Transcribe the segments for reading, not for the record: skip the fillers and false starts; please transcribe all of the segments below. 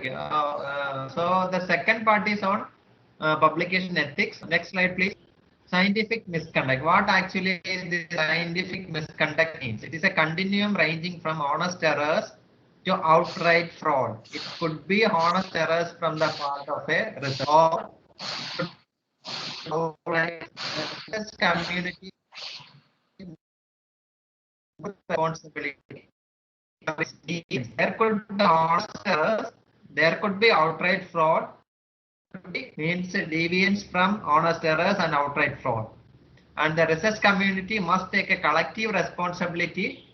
So the second part is on publication ethics. Next slide, please. Scientific misconduct. What actually is the scientific misconduct means? It is a continuum ranging from honest errors to outright fraud. It could be honest errors from the part of a research, or could outright research community responsibility. There could be honest errors, there could be outright fraud, means deviance from honest errors and outright fraud. And the research community must take a collective responsibility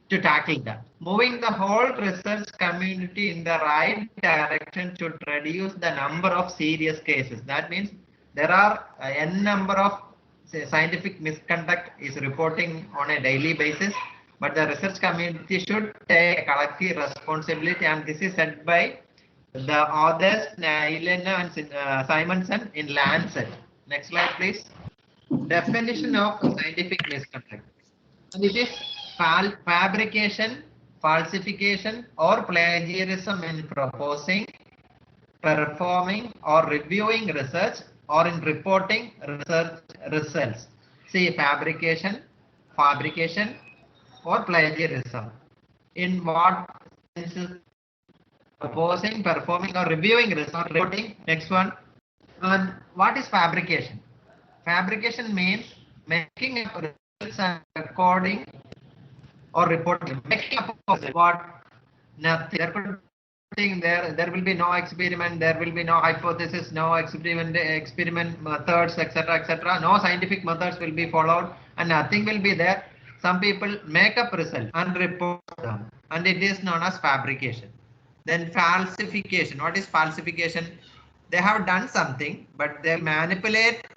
to tackle that. Moving the whole research community in the right direction should reduce the number of serious cases. That means there are n number of scientific misconduct is reporting on a daily basis, but the research community should take a collective responsibility, and this is said by the authors Nailena and Simonson in Lancet. Next slide, please. Definition of scientific misconduct. And it is fabrication, falsification, or plagiarism in proposing, performing, or reviewing research, or in reporting research results. See, fabrication, or plagiarism. In what senses? Proposing, performing, or reviewing research, reporting. Next one. And what is fabrication? Fabrication means making up results and recording or reporting. Making up what? Nothing. There will be no experiment, there will be no hypothesis, no experiment methods, etc. No scientific methods will be followed, and nothing will be there. Some people make up results and report them, and it is known as fabrication. Then falsification. What is falsification? They have done something, but they manipulate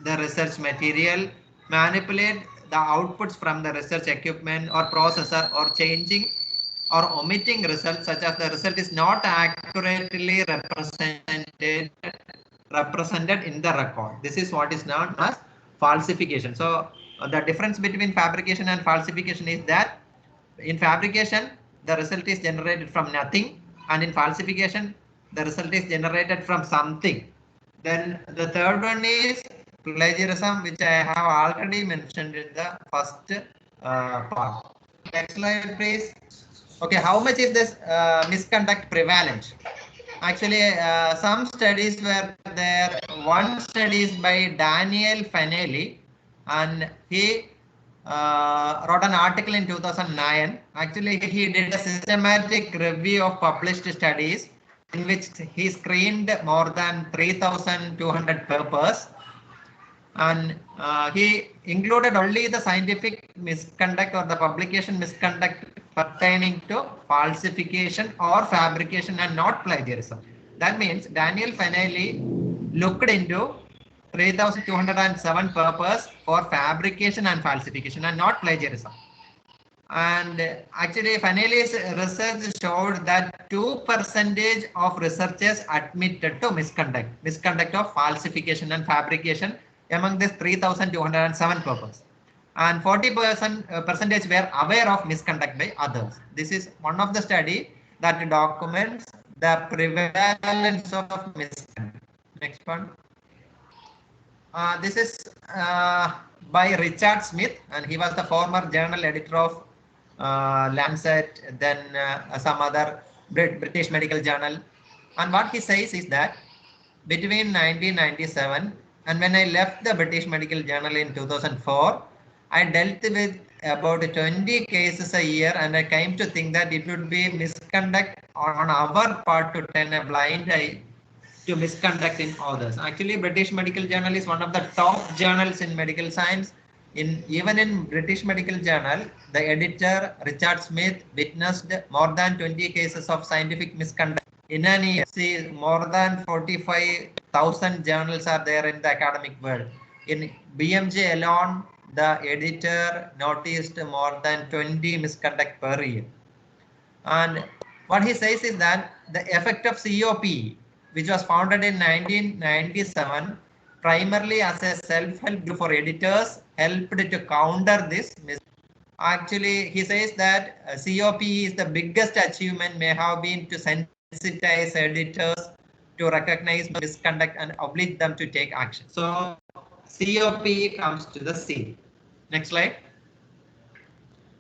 the research material, manipulate the outputs from the research equipment or processor, or changing or omitting results such as the result is not accurately represented in the record. This is what is known as falsification. So the difference between fabrication and falsification is that in fabrication the result is generated from nothing, and in falsification the result is generated from something. Then the third one is plagiarism, which I have already mentioned in the first part. Next slide, please. Okay, how much is this misconduct prevalent? Actually, some studies were there. One study is by Daniel Fanelli, and he wrote an article in 2009. Actually, he did a systematic review of published studies in which he screened more than 3,200 papers, and he included only the scientific misconduct or the publication misconduct pertaining to falsification or fabrication and not plagiarism. That means Daniel Fanelli looked into 3,207 papers for fabrication and falsification and not plagiarism. And actually Fanelli's research showed that 2% of researchers admitted to misconduct of falsification and fabrication among this 3,207 papers, and 40% were aware of misconduct by others. This is one of the study that documents the prevalence of misconduct. Next one. This is by Richard Smith, and he was the former journal editor of Lancet, then some other British medical journal. And what he says is that between 1997 and when I left the British Medical Journal in 2004, I dealt with about 20 cases a year, and I came to think that it would be misconduct on our part to turn a blind eye to misconduct in others. Actually, British Medical Journal is one of the top journals in medical science. Even in British Medical Journal, the editor Richard Smith witnessed more than 20 cases of scientific misconduct in an year. See, more than 45,000 journals are there in the academic world. In BMJ alone, the editor noticed more than 20 misconduct per year. And what he says is that the effect of COPE, which was founded in 1997, primarily as a self-help group for editors, helped to counter this. Actually, he says that COPE is the biggest achievement may have been to send sensitize editors to recognize misconduct and oblige them to take action. So COP comes to the C. Next slide.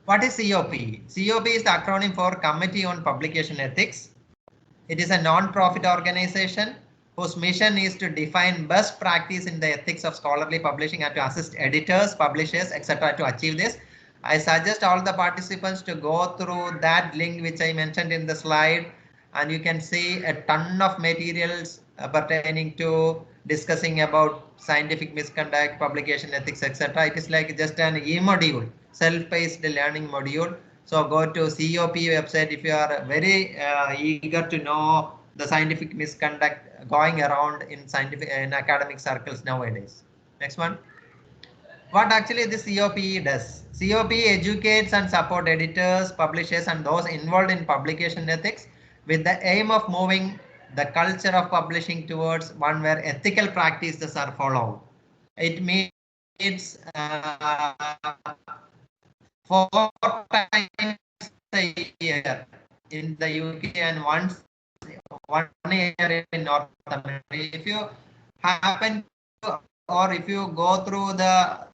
What is COP? COP is the acronym for Committee on Publication Ethics. It is a non-profit organization whose mission is to define best practice in the ethics of scholarly publishing and to assist editors, publishers, etc. to achieve this. I suggest all the participants to go through that link which I mentioned in the slide, and you can see a ton of materials pertaining to discussing about scientific misconduct, publication ethics, etc. It is like just an e-module, self-paced learning module. So go to COP website if you are very eager to know the scientific misconduct going around in academic circles nowadays. Next one. What actually this COP does? COP educates and support editors, publishers, and those involved in publication ethics with the aim of moving the culture of publishing towards one where ethical practices are followed. It means 4 times a year in the UK and once 1 year in North America. If you happen to, or if you go through the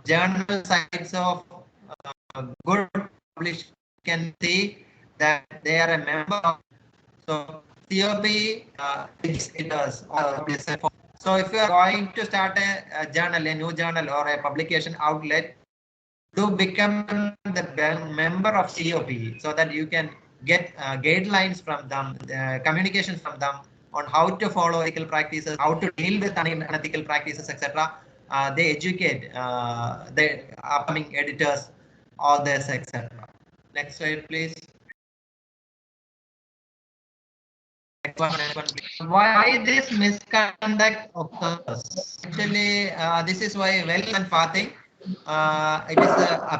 journal sites of good publishers, you can see that they are a member of. So COP it does. So if you are going to start a journal, a new journal or a publication outlet, to become the member of COP so that you can get guidelines from them, communications from them on how to follow ethical practices, how to deal with unethical practices, etc. They educate the upcoming editors, authors, etc. Next slide, please. Next one, please. Why this misconduct occurs? Actually, this is why Wells and Fatih.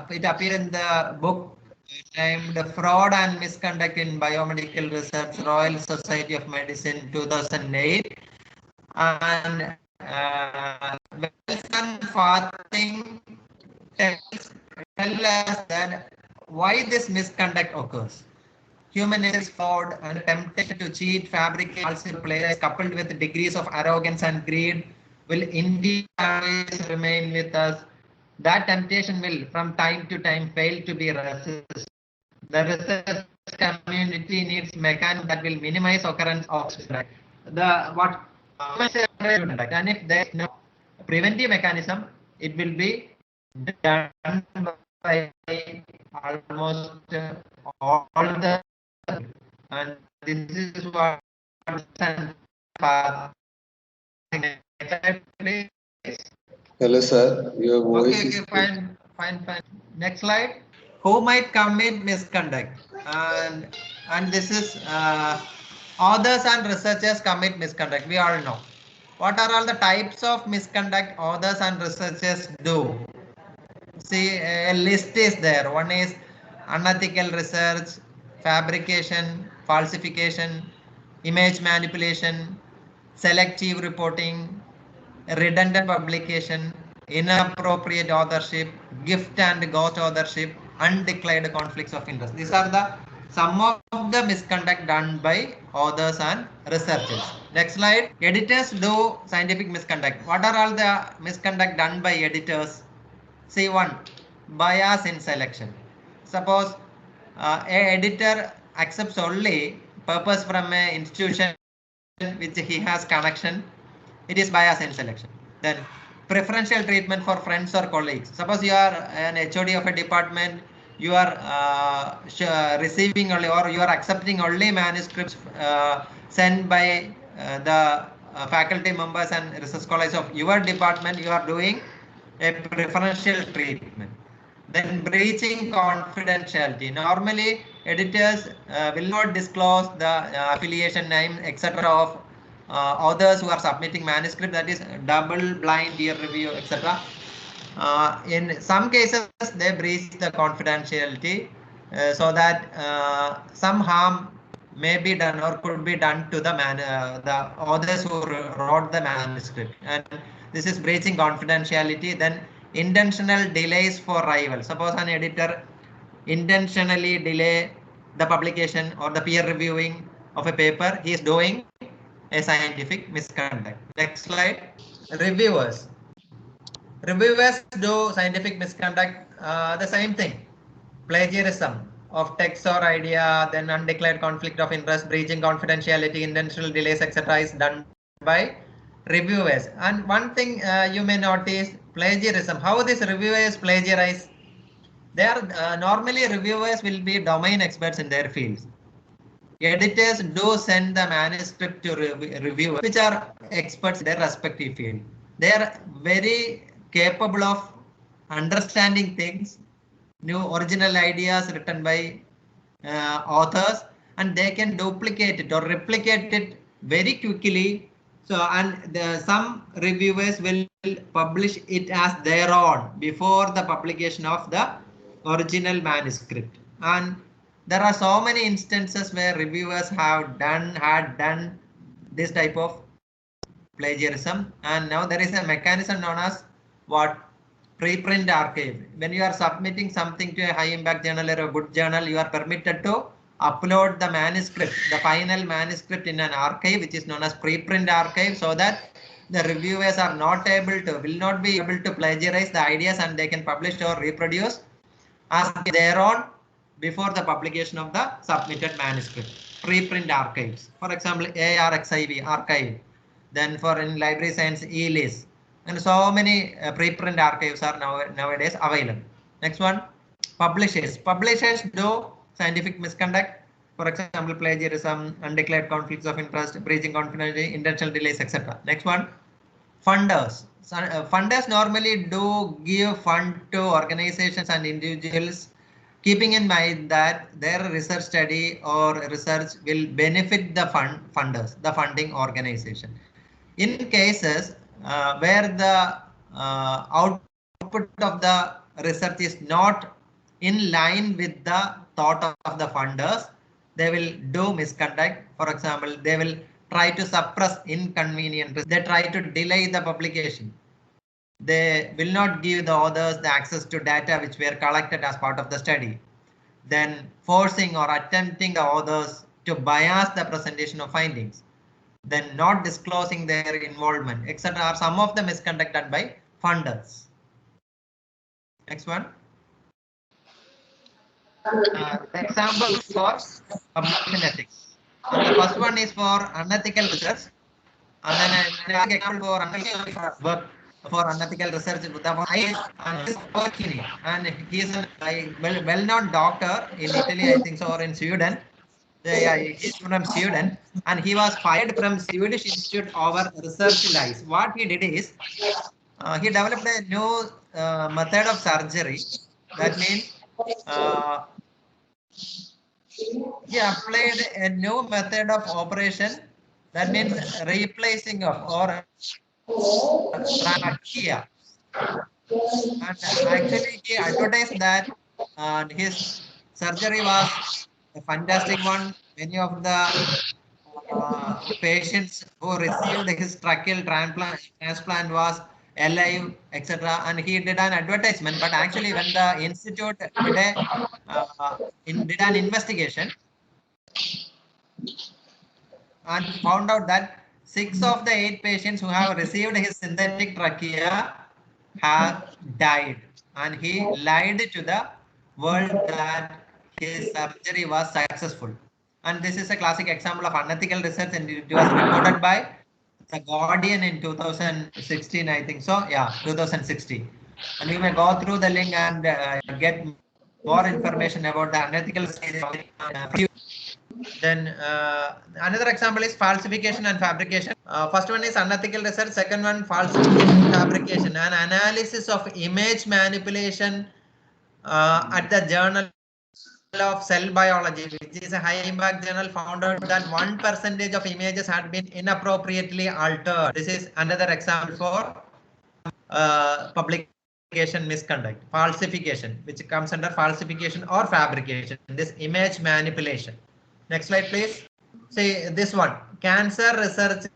It appeared in the book named Fraud and Misconduct in Biomedical Research, Royal Society of Medicine, 2008. And Wells and Fatih tell us that why this misconduct occurs. Human nature is flawed and temptation to cheat, fabricate, falsify players coupled with degrees of arrogance and greed will indeed always remain with us. That temptation will from time to time fail to be resisted. The research community needs mechanisms that will minimize occurrence of and if there is no preventive mechanism, it will be done by almost all the, and this is what Hello, sir. Your voice okay, is fine. Next slide. Who might commit misconduct? And this is authors and researchers commit misconduct. We all know. What are all the types of misconduct authors and researchers do? See, a list is there. One is unethical research, fabrication, falsification, image manipulation, selective reporting, redundant publication, inappropriate authorship, gift and ghost authorship, undeclared conflicts of interest. These are the some of the misconduct done by authors and researchers. Next slide. Editors do scientific misconduct. What are all the misconduct done by editors? See, one, bias in selection. Suppose a editor accepts only purpose from an institution which he has connection, it is bias in selection. Then preferential treatment for friends or colleagues. Suppose you are an HOD of a department, you are receiving only or you are accepting only manuscripts sent by the faculty members and research scholars of your department, you are doing a preferential treatment. Then breaching confidentiality. Normally, editors will not disclose the affiliation name, etc. of authors who are submitting manuscript, that is double blind peer review, etc. In some cases, they breach the confidentiality so that some harm may be done or could be done to the authors who wrote the manuscript, and this is breaching confidentiality. Then intentional delays for rival. Suppose an editor intentionally delay the publication or the peer reviewing of a paper, he is doing a scientific misconduct. Next slide. Reviewers. Reviewers do scientific misconduct, the same thing. Plagiarism of text or idea, then undeclared conflict of interest, breaching confidentiality, intentional delays, etc. is done by reviewers. And one thing you may notice, plagiarism. How these reviewers plagiarize? They are normally reviewers will be domain experts in their fields. Editors do send the manuscript to reviewers, which are experts in their respective field. They are very capable of understanding things, new original ideas written by authors, and they can duplicate it or replicate it very quickly. So, and some reviewers will publish it as their own before the publication of the original manuscript. And there are so many instances where reviewers had done this type of plagiarism, and now there is a mechanism known as what? Preprint archive. When you are submitting something to a high impact journal or a good journal, you are permitted to upload the manuscript, the final manuscript in an archive, which is known as preprint archive, so that the reviewers are not able to, will not be able to plagiarize the ideas, and they can publish or reproduce as their own before the publication of the submitted manuscript. Preprint archives. For example, ARXIV archive. Then for in library science, ELIS. And so many preprint archives are nowadays available. Next one, publishers. Publishers do scientific misconduct. For example, plagiarism, undeclared conflicts of interest, breaching confidentiality, intentional delays, etc. Next one, funders. So, funders normally do give fund to organizations and individuals, keeping in mind that their research study or research will benefit the funders, the funding organization. In cases where the output of the research is not in line with the thought of the funders, they will do misconduct. For example, they will try to suppress inconvenient. They try to delay the publication. They will not give the authors the access to data which were collected as part of the study. Then forcing or attempting the authors to bias the presentation of findings. Then not disclosing their involvement, etc. are some of the misconduct done by funders. Next one. Examples for publication ethics. And the first one is for unethical research. And then an example for unethical work for unethical research. And he is a well-known doctor in Italy, I think so, or in Sweden. Yeah, he's from Sweden, and he was fired from Swedish Institute over research lies. What he did is he developed a new method of surgery. That means he applied a new method of operation. That means replacing of or trachea. And actually, he advertised that his surgery was a fantastic one. Many of the patients who received his tracheal transplant was alive, etc. And he did an advertisement, but actually when the institute did an investigation and found out that 6 of the 8 patients who have received his synthetic trachea have died, and he lied to the world that his surgery was successful. And this is a classic example of unethical research, and it was reported by The Guardian in 2016, I think so. Yeah, 2016. And you may go through the link and get more information about the unethical research. Then another example is falsification and fabrication. First one is unethical research. Second one, falsification and fabrication. An analysis of image manipulation at the Journal of Cell Biology, which is a high impact journal, found out that 1% of images had been inappropriately altered. This is another example for publication misconduct. Falsification, which comes under falsification or fabrication. This image manipulation. Next slide, please. See this one. Cancer research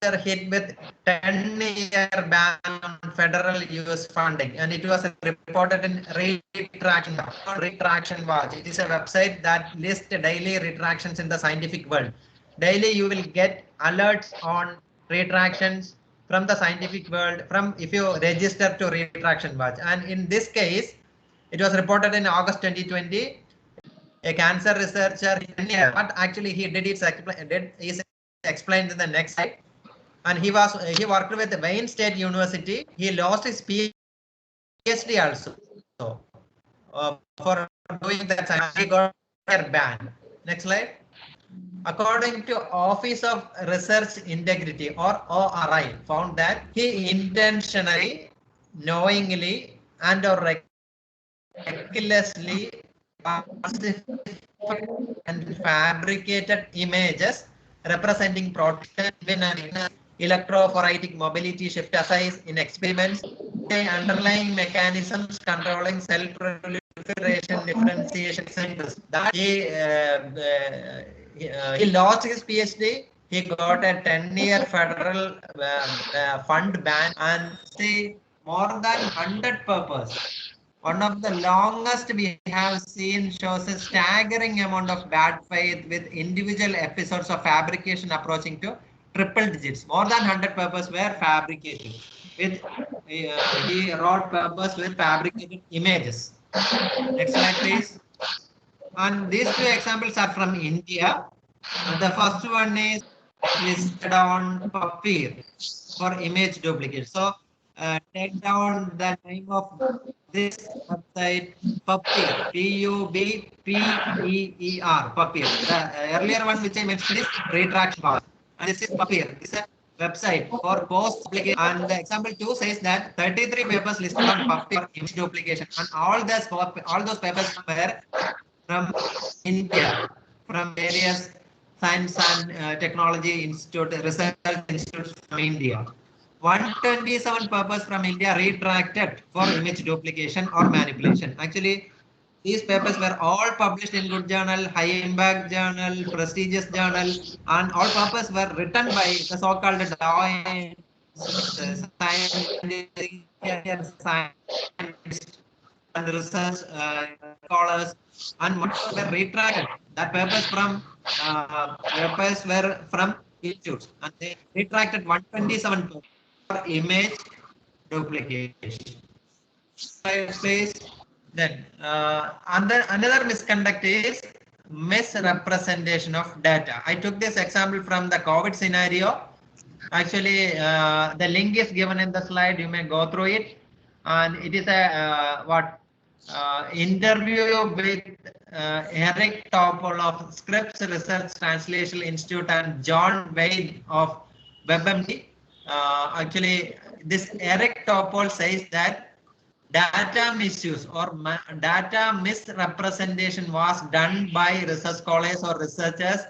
hit with 10-year ban on federal US funding, and it was reported in Retraction Watch. It is a website that lists daily retractions in the scientific world. Daily, you will get alerts on retractions from the scientific world from if you register to Retraction Watch. And in this case, it was reported in August 2020. A cancer researcher, but actually he did is explained in the next slide. And he worked with Wayne State University. He lost his PhD also for doing that. He got a ban. Next slide. According to Office of Research Integrity or ORI, found that he intentionally, knowingly, and or recklessly and fabricated images representing protein and electrophoretic mobility shift assays in experiments, underlying mechanisms controlling cell proliferation differentiation centers. That he lost his PhD. He got a 10-year federal fund ban, and see more than 100 papers. One of the longest we have seen shows a staggering amount of bad faith with individual episodes of fabrication approaching to triple digits. More than 100 papers were fabricated. With he wrote papers with fabricated images. Next slide, please. And these two examples are from India. The first one is listed on Papir for image duplicate. So take down the name of this website, Papir, P-U-B-P-E-E-R, Papir. The earlier one which I mentioned is Retraction Watch. And this is Papir. This is a website for post application. And the example 2 says that 33 papers listed on Papir image duplication. And all those papers were from India, from various science and technology institute, research institutes from India. 127 papers from India retracted for image duplication or manipulation. Actually, these papers were all published in good journal, high impact journal, prestigious journal, and all papers were written by the so-called scientists and research scholars, and most were retracted. That papers were from institutes, and they retracted 127 for image duplication. Please. Then another misconduct is misrepresentation of data. I took this example from the COVID scenario. Actually, the link is given in the slide. You may go through it, and it is a interview with Eric Topol of Scripps Research Translational Institute and John Wade of WebMD. Actually, this Eric Topol says that data misuse or data misrepresentation was done by research scholars or researchers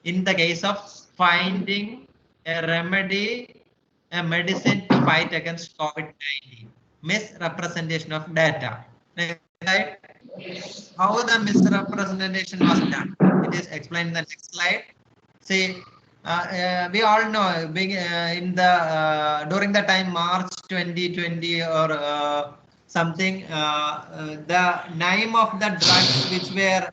in the case of finding a remedy, a medicine to fight against COVID-19. Misrepresentation of data. Right? How the misrepresentation was done? It is explained in the next slide. See, we all know in the during the time March 2020 or something, the name of the drugs which were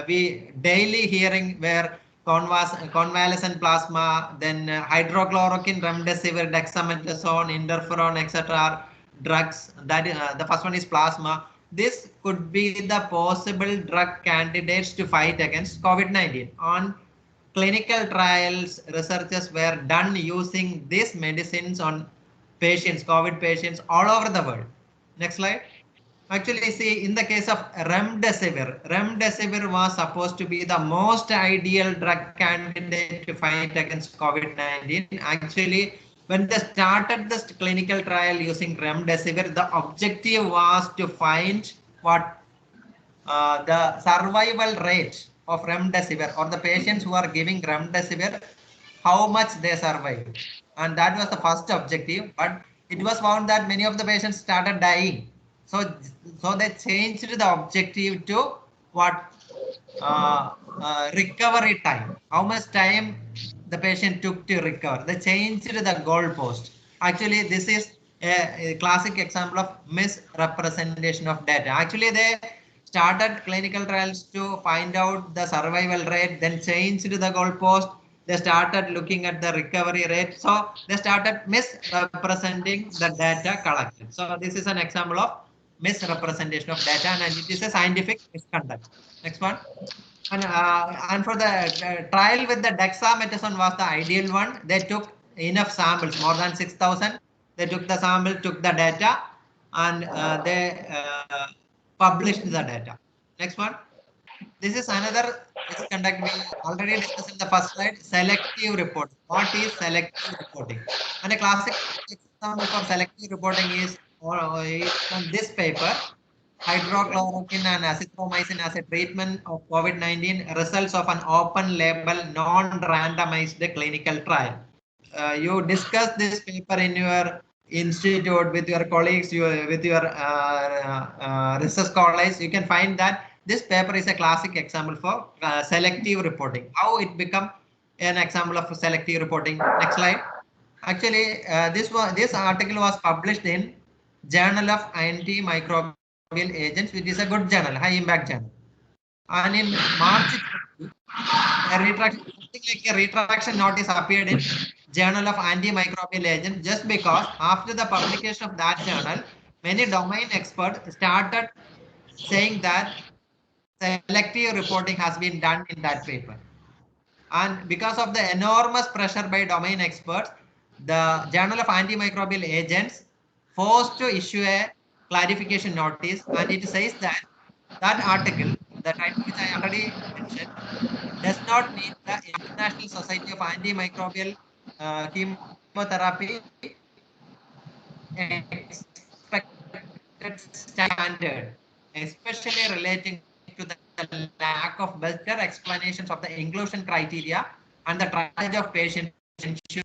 we daily hearing were convalescent plasma, then hydrochloroquine, remdesivir, dexamethasone, interferon, etc. drugs. That the first one is plasma. This could be the possible drug candidates to fight against COVID-19. On clinical trials, researchers were done using these medicines on patients, COVID patients all over the world. Next slide. Actually, see, in the case of remdesivir was supposed to be the most ideal drug candidate to fight against COVID-19. Actually, when they started this clinical trial using remdesivir, the objective was to find what the survival rate of remdesivir, or the patients who are giving remdesivir, how much they survive. And that was the first objective, but it was found that many of the patients started dying. So they changed the objective to what recovery time, how much time the patient took to recover. They changed the goalpost. Actually, this is a classic example of misrepresentation of data. Actually, they started clinical trials to find out the survival rate, then changed the goalpost. They started looking at the recovery rate. So they started misrepresenting the data collected. So this is an example of misrepresentation of data, and it is a scientific misconduct. Next one. And for the trial with the dexamethasone was the ideal one. They took enough samples, more than 6,000. They took the sample, took the data, and they published the data. Next one. This is another misconduct we already discussed in the first slide. Selective reporting. What is selective reporting? And a classic example for selective reporting is from this paper. Hydrochloroquine and azithromycin as a treatment of COVID-19, results of an open label non-randomized clinical trial. You discuss this paper in your institute with your colleagues, with your research colleagues. You can find that this paper is a classic example for selective reporting. How it become an example of selective reporting. Next slide. Actually, this article was published in Journal of Antimicrobial Agents, which is a good journal, high impact journal. And in March, something like a retraction notice appeared in Journal of Antimicrobial Agents, just because after the publication of that journal, many domain experts started saying that selective reporting has been done in that paper. And because of the enormous pressure by domain experts, the Journal of Antimicrobial Agents forced to issue a clarification notice, and it says that that article, the title which I already mentioned, does not meet the International Society of Antimicrobial Chemotherapy expected standard, especially relating to the lack of better explanations of the inclusion criteria and the triage of patients ensure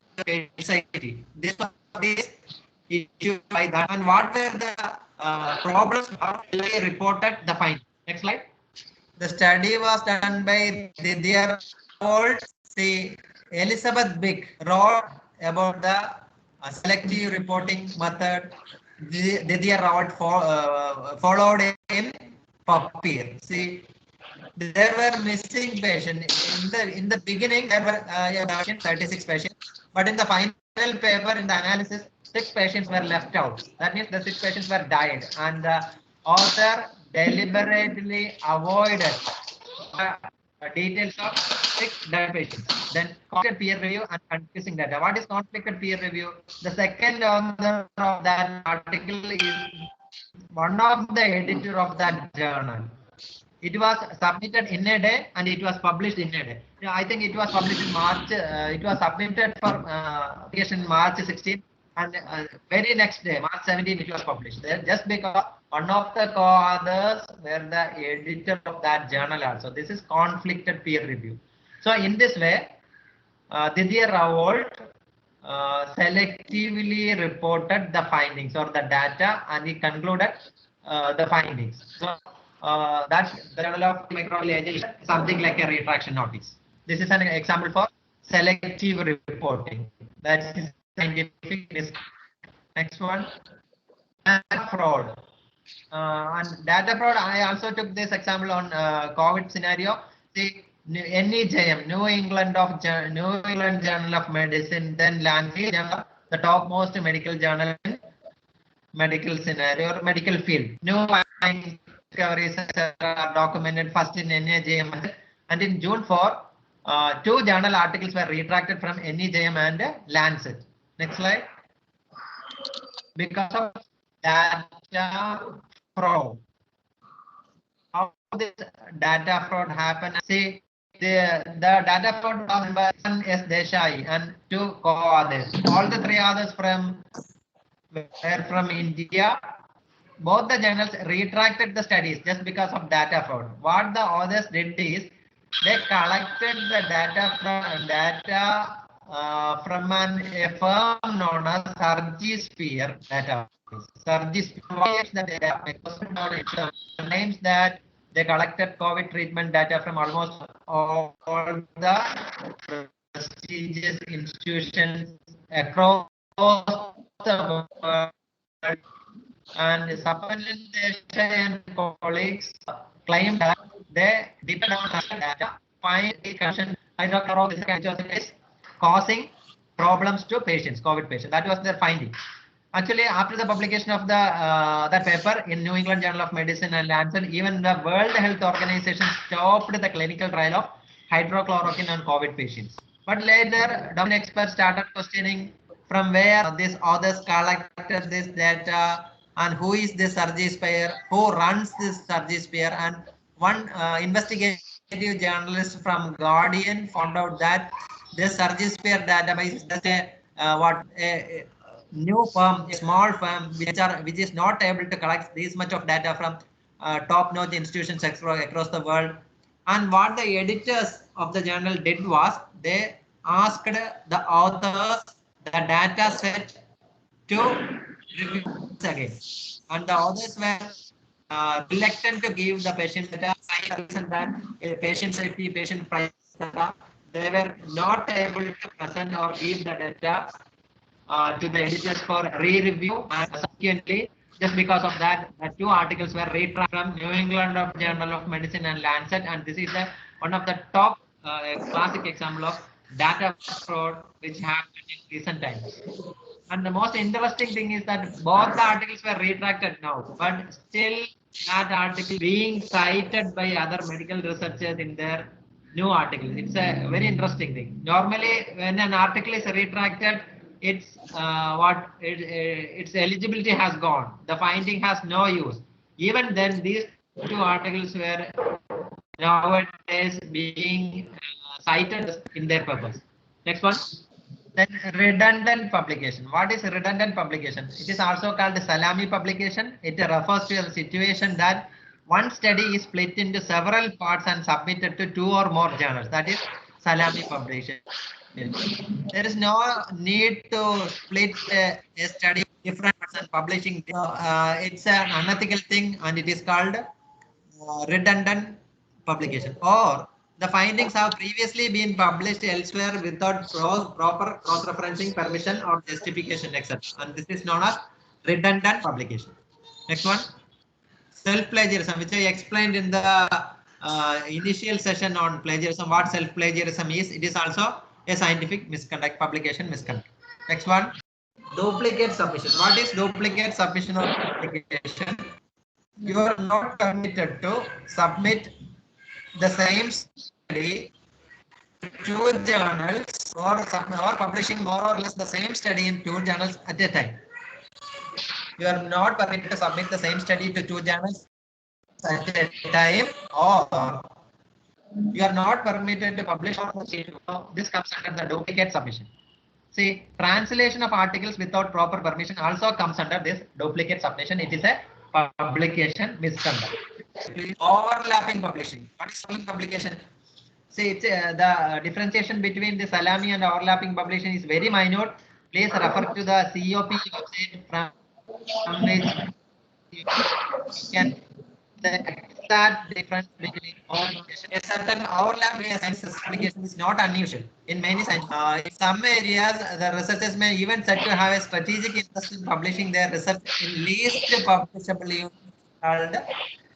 society. This was issued by that. And what were the problems? How they reported the findings? Next slide. The study was done by Didier Raoult. See, Elizabeth Bick wrote about the selective reporting method. Didier Raoult followed in Papier. See, there were missing patients. In the beginning, there were 36 patients, but in the final paper, in the analysis, 6 patients were left out. That means the 6 patients were died, and the author deliberately avoided details of 6 dead patients. Then conflicted peer review and confusing data. What is conflicted peer review? The second author of that article is one of the editor of that journal. It was submitted in a day and it was published in a day. I think it was published in March. It was submitted for application March 16, and very next day, March 17, it was published. Just because one of the co-authors were the editor of that journal also. This is conflicted peer review. So in this way, Didier Raoult selectively reported the findings or the data, and he concluded the findings. So that's the Journal of Microbial Agents, something like a retraction notice. This is an example for selective reporting. That is scientific. Next one, data fraud. And data fraud, I also took this example on COVID scenario. See, NEJM, New England Journal of Medicine, then Lancet, the topmost medical journal in medical scenario or medical field. New discoveries are documented first in NEJM, and in June 4, 2 journal articles were retracted from NEJM and Lancet. Next slide. Because of data fraud, how this data fraud happened? See, the data fraud was by S. Desai and 2 co-authors. All the 3 others were from India. Both the journals retracted the studies just because of data fraud. What the authors did is they collected the data from a firm known as Surgisphere Data. Surgisphere the data because claims that They collected COVID treatment data from almost all the prestigious institutions across the world, and supplementation and colleagues claim that they depend on data find a condition hydrochlorothiazide is causing problems to patients, COVID patients. That was their finding. Actually, after the publication of the that paper in New England Journal of Medicine and Lancet, even the World Health Organization stopped the clinical trial of hydrochloroquine on COVID patients. But later, domain experts started questioning from where these authors collected this data and who is this Surgisphere, who runs this Surgisphere, and one investigative journalist from Guardian found out that this Surgisphere database is just a new firm, a small firm, which is not able to collect this much of data from top-notch institutions across the world. And what the editors of the journal did was they asked the authors the data set to review again, and the authors were reluctant to give the patient data. That patient safety, patient price data, they were not able to present or give the data to the editors for re-review, and subsequently, just because of that, the two articles were retracted from New England Journal of Medicine and Lancet, and this is one of the top classic example of data fraud which happened in recent times. And the most interesting thing is that both the articles were retracted now, but still that article being cited by other medical researchers in their new articles. It's a very interesting thing. Normally, when an article is retracted, its its eligibility has gone. The finding has no use. Even then, these two articles were nowadays being cited in their purpose. Next one. Then redundant publication. What is redundant publication? It is also called salami publication. It refers to a situation that one study is split into several parts and submitted to two or more journals. That is salami publication. There is no need to split a study different parts and publishing. It's an unethical thing, and it is called redundant publication, or the findings have previously been published elsewhere without proper cross-referencing, permission, or justification, etc. And this is known as redundant publication. Next one, self-plagiarism, which I explained in the initial session on plagiarism. What self-plagiarism is? It is also a scientific misconduct, publication misconduct. Next one, duplicate submission. What is duplicate submission or publication? You are not permitted to submit the same study to two journals or publishing more or less the same study in two journals at a time. You are not permitted to submit the same study to two journals at a time, or you are not permitted to publish this comes under the duplicate submission. See, translation of articles without proper permission also comes under this duplicate submission. It is a publication misconduct. Overlapping publishing. What is publication? See, it's, the differentiation between the salami and overlapping publication is very minute. Please refer to the COP website from which you can the exact difference between all a certain overlap in a science publication is not unusual in many science. In some areas, the researchers may even said to have a strategic interest in publishing their research in least publishable unit called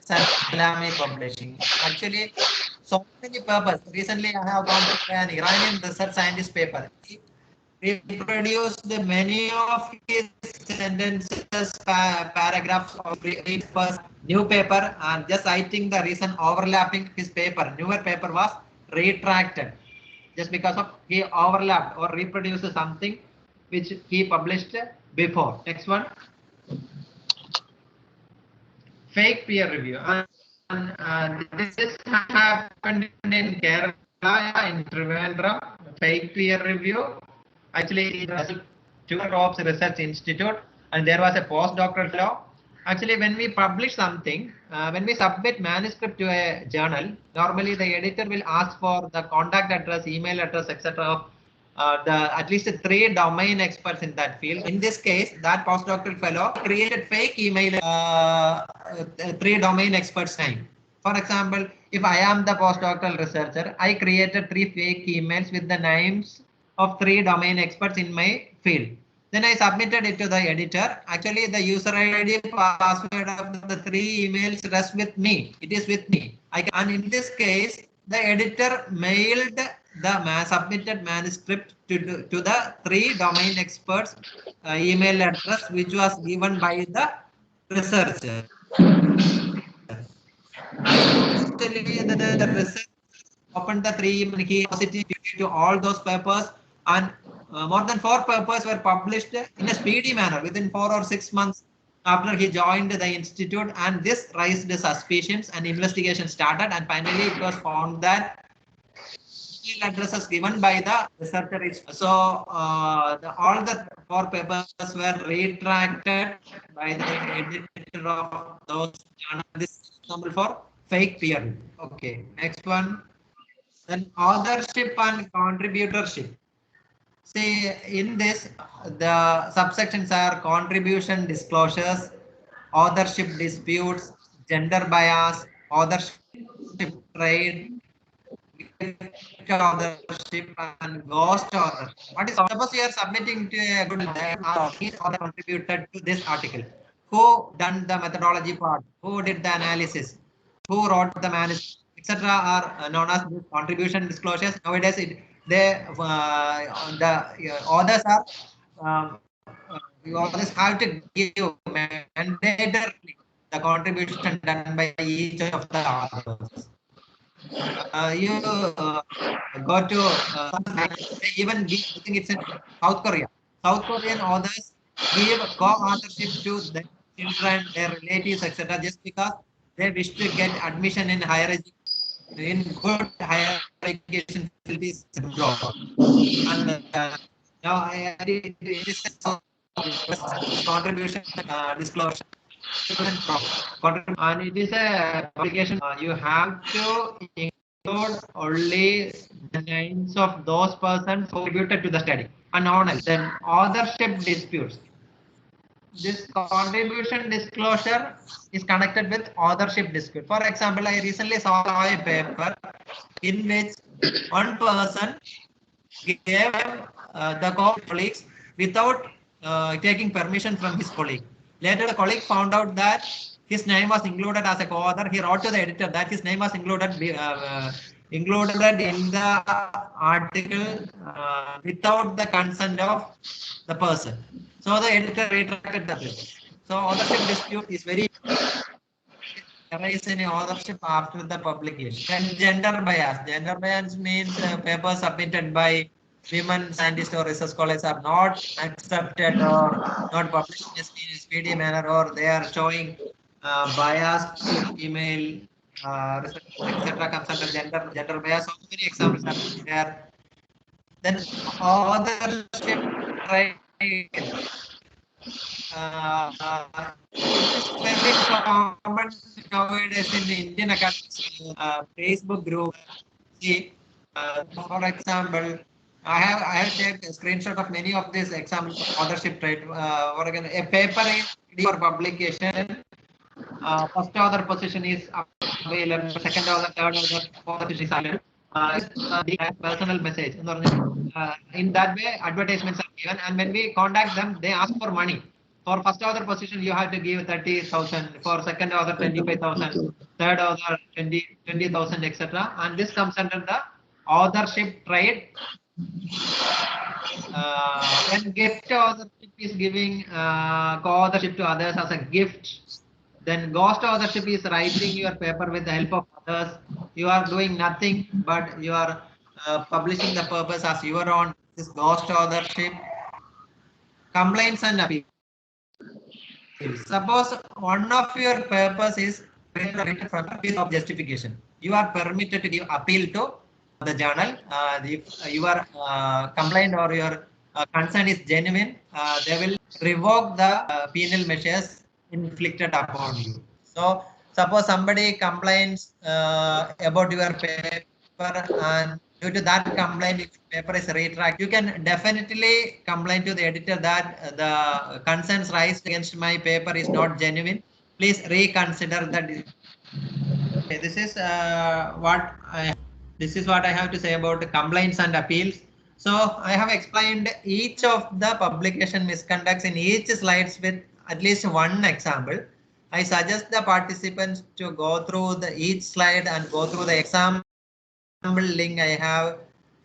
salami publishing. Actually, so many papers. Recently, I have gone through an Iranian research scientist paper. He reproduced many of his sentences, paragraphs of his first new paper, and just citing the reason overlapping his paper. Newer paper was retracted just because of he overlapped or reproduced something which he published before. Next one, fake peer review. And this happened in Kerala, in Trivandrum, fake peer review. Actually, it was Turops Research Institute, and there was a postdoctoral fellow. Actually, when we publish something, when we submit manuscript to a journal, normally the editor will ask for the contact address, email address, etc. of at least 3 domain experts in that field. In this case, that postdoctoral fellow created fake email 3 domain experts name. For example, if I am the postdoctoral researcher, I created 3 fake emails with the names of 3 domain experts in my field. Then I submitted it to the editor. Actually, the user ID password of the 3 emails rests with me. It is with me. And in this case, the editor mailed the submitted manuscript to the 3 domain experts email address, which was given by the researcher. Actually, the research opened the 3 email, he positive to all those papers, and more than 4 papers were published in a speedy manner within 4 or 6 months after he joined the institute, and this raised suspicions and investigation started, and finally it was found that email addresses given by the researcher is so all the 4 papers were retracted by the editor of those journals. This is example for fake peer review. Okay, next one. Then authorship and contributorship. See, in this, the subsections are contribution disclosures, authorship disputes, gender bias, authorship trade, authorship, and ghost author. What is suppose you are submitting to a good author contributed to this article? Who done the methodology part? Who did the analysis? Who wrote the manuscript, etc. are known as contribution disclosures. Nowadays, the authors are you always have to give mandatorily the contribution done by each of the authors. You go to even give, I think it's in South Korea. South Korean authors give co-authorship to their children, their relatives, etc. just because they wish to get admission in higher education, in good higher education facilities abroad. And now it is contribution disclosure. And it is a publication. You have to include only the names of those persons who contributed to the study and honest. Then authorship disputes. This contribution disclosure is connected with authorship dispute. For example, I recently saw a paper in which one person gave the colleagues without taking permission from his colleague. Later, the colleague found out that his name was included as a co-author. He wrote to the editor that his name was included in the article without the consent of the person. So the editor retracted the paper. So authorship dispute is very arise in authorship after the publication. Then gender bias. Gender bias means papers submitted by women scientists or research scholars are not accepted or not published in a speedy manner, or they are showing biased female research, etc. comes under gender bias. So many examples are there. Then authorship right. It's very common nowadays in the Indian academic Facebook group. See, for example, I have taken a screenshot of many of these examples of authorship trade. For example, a paper is ready for publication. First author position is available. Second author, third author, fourth position is available. They have personal message. In that way, advertisements are given, and when we contact them, they ask for money. For first author position, you have to give 30,000. For second author, 25,000. Third author, 20,000, etc. And this comes under the authorship trade. When gift authorship is giving co-authorship to others as a gift, then ghost authorship is writing your paper with the help of others. You are doing nothing, but you are publishing the purpose as your own. This ghost authorship. Complaints and appeals. Suppose one of your papers is written from a piece of justification. You are permitted to give appeal to the journal. If your complaint or your concern is genuine, they will revoke the penal measures inflicted upon you. So suppose somebody complains about your paper, and due to that complaint, if paper is retracted, you can definitely complain to the editor that the concerns raised against my paper is not genuine. Please reconsider the This is this is what I have to say about complaints and appeals. So I have explained each of the publication misconducts in each slides with at least one example. I suggest the participants to go through each slide and go through the example link I have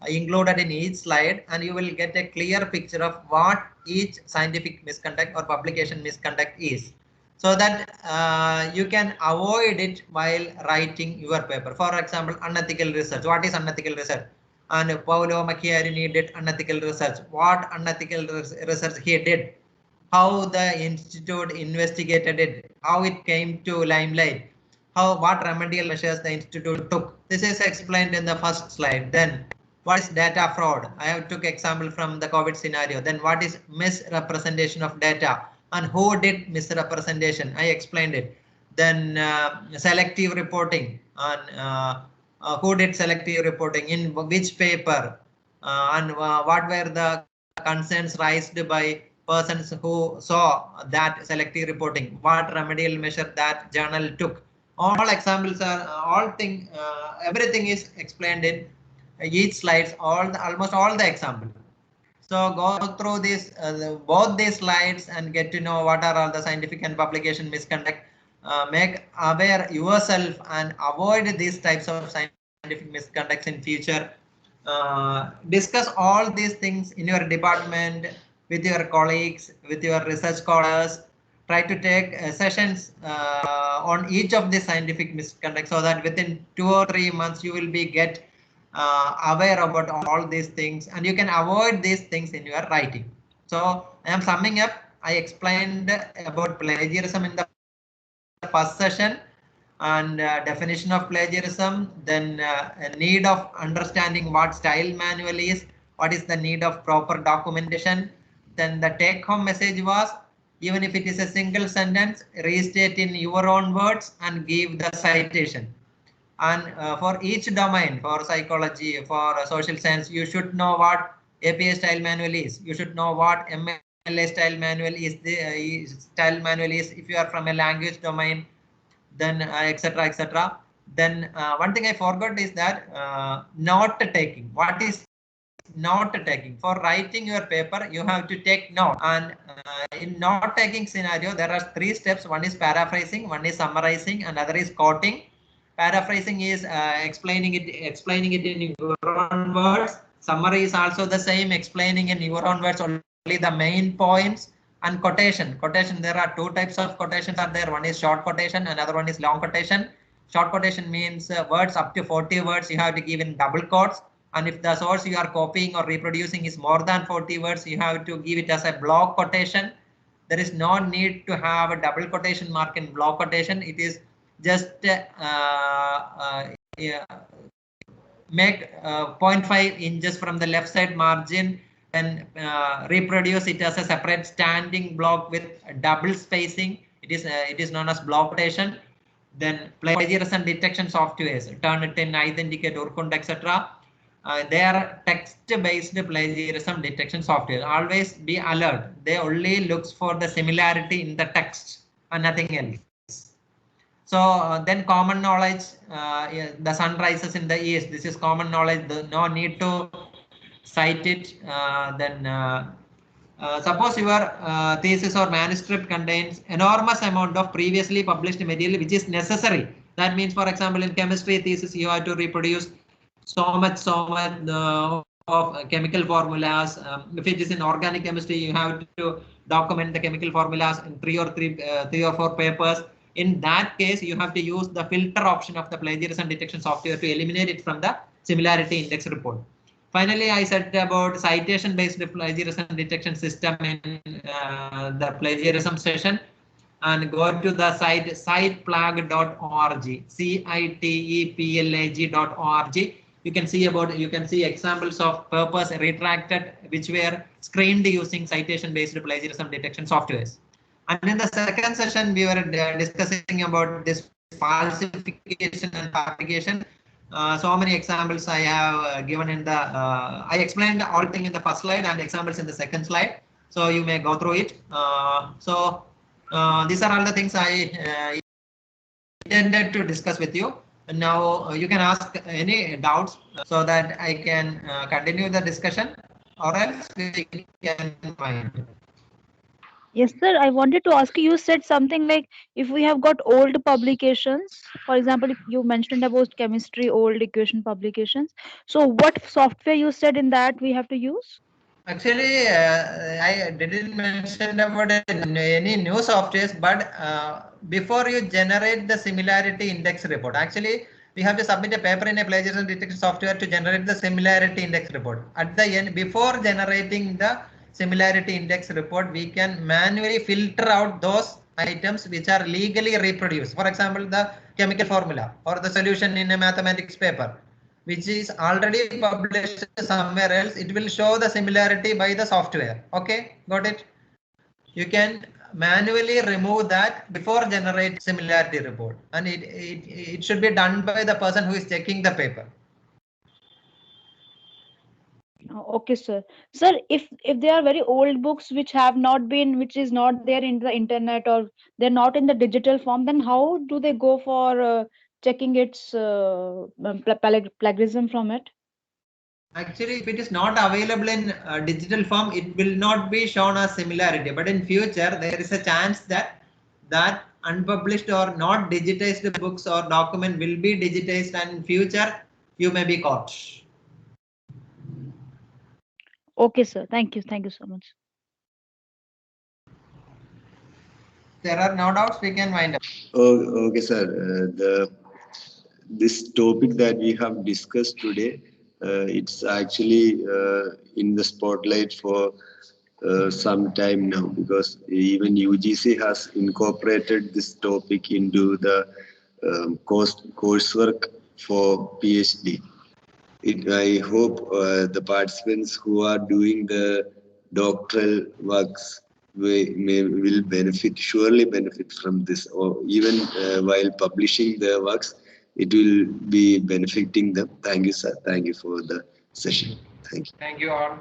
included in each slide, and you will get a clear picture of what each scientific misconduct or publication misconduct is, so that you can avoid it while writing your paper. For example, unethical research. What is unethical research? And Paolo Macchiarini did unethical research. What unethical research he did? How the institute investigated it? How it came to limelight? What remedial measures the institute took? This is explained in the first slide. Then what is data fraud? I have took example from the COVID scenario. Then what is misrepresentation of data and who did misrepresentation? I explained it. Then selective reporting and who did selective reporting in which paper, and what were the concerns raised by persons who saw that selective reporting, what remedial measure that journal took. All examples are everything is explained in each slides, almost all the examples. So go through this both these slides and get to know what are all the scientific and publication misconduct. Make aware yourself and avoid these types of scientific misconducts in future. Discuss all these things in your department with your colleagues, with your research scholars. Try to take sessions on each of the scientific misconduct, so that within 2 or 3 months you will be aware about all these things, and you can avoid these things in your writing. So I am summing up. I explained about plagiarism in the first session, and definition of plagiarism, then need of understanding what style manual is, what is the need of proper documentation. Then the take home message was, even if it is a single sentence, restate in your own words and give the citation. And for each domain, for psychology, for social science, you should know what APA style manual is. You should know what MLA style manual is. If you are from a language domain, then etc. etc. Then one thing I forgot is that note taking. What is note taking? For writing your paper, you have to take note, and in note taking scenario there are 3 steps. One is paraphrasing, one is summarizing, and other is quoting. Paraphrasing is explaining it in your own words. Summary is also the same, explaining in your own words only the main points. And quotation, there are 2 types of quotations are there. One is short quotation, another one is long quotation. Short quotation means words up to 40 words you have to give in double quotes, and if the source you are copying or reproducing is more than 40 words, you have to give it as a block quotation. There is no need to have a double quotation mark in block quotation. It is just make 0.5 inches from the left side margin and reproduce it as a separate standing block with double spacing. It is known as block quotation. Then plagiarism detection softwares, Turnitin, Identicate, Urkund, etc. They are text-based plagiarism detection software. Always be alert. They only looks for the similarity in the text and nothing else. So then common knowledge, the sun rises in the east. This is common knowledge. No need to cite it. Suppose your thesis or manuscript contains enormous amount of previously published material which is necessary. That means, for example, in chemistry thesis, you have to reproduce so much of chemical formulas. If it is in organic chemistry, you have to document the chemical formulas in three or four papers. In that case, you have to use the filter option of the plagiarism detection software to eliminate it from the similarity index report. Finally, I said about citation-based plagiarism detection system in the plagiarism session, and go to the site citeplag.org, citeplag.org. You can see examples of papers retracted which were screened using citation-based plagiarism detection softwares. And in the second session, we were discussing about this falsification and fabrication. So many examples I have given in the, I explained all things in the first slide and examples in the second slide. So you may go through it. These are all the things I intended to discuss with you. Now you can ask any doubts so that I can continue the discussion, or else we can mind. Yes, sir. I wanted to ask you, you said something like if we have got old publications, for example, if you mentioned about chemistry, old equation publications. So what software you said in that we have to use? Actually, I didn't mention about any new softwares, but before you generate the similarity index report, actually, we have to submit a paper in a plagiarism detection software to generate the similarity index report. At the end, before generating the similarity index report, we can manually filter out those items which are legally reproduced. For example, the chemical formula or the solution in a mathematics paper, which is already published somewhere else. It will show the similarity by the software. Okay, got it? You can manually remove that before generate similarity report, and it should be done by the person who is checking the paper. Okay, sir. Sir, if they are very old books which have not been, which is not there in the internet or they're not in the digital form, then how do they go for checking its plagiarism from it? Actually, if it is not available in digital form, it will not be shown as similarity. But in future, there is a chance that that unpublished or not digitized books or document will be digitized, and in future you may be caught. Okay, sir. Thank you. Thank you so much. There are no doubts. We can wind up. Oh, okay, sir. This topic that we have discussed today, it's actually in the spotlight for some time now, because even UGC has incorporated this topic into the coursework for PhD. I hope the participants who are doing the doctoral works will benefit, surely benefit from this, or even while publishing their works, it will be benefiting them. Thank you, sir. Thank you for the session. Thank you. Thank you all.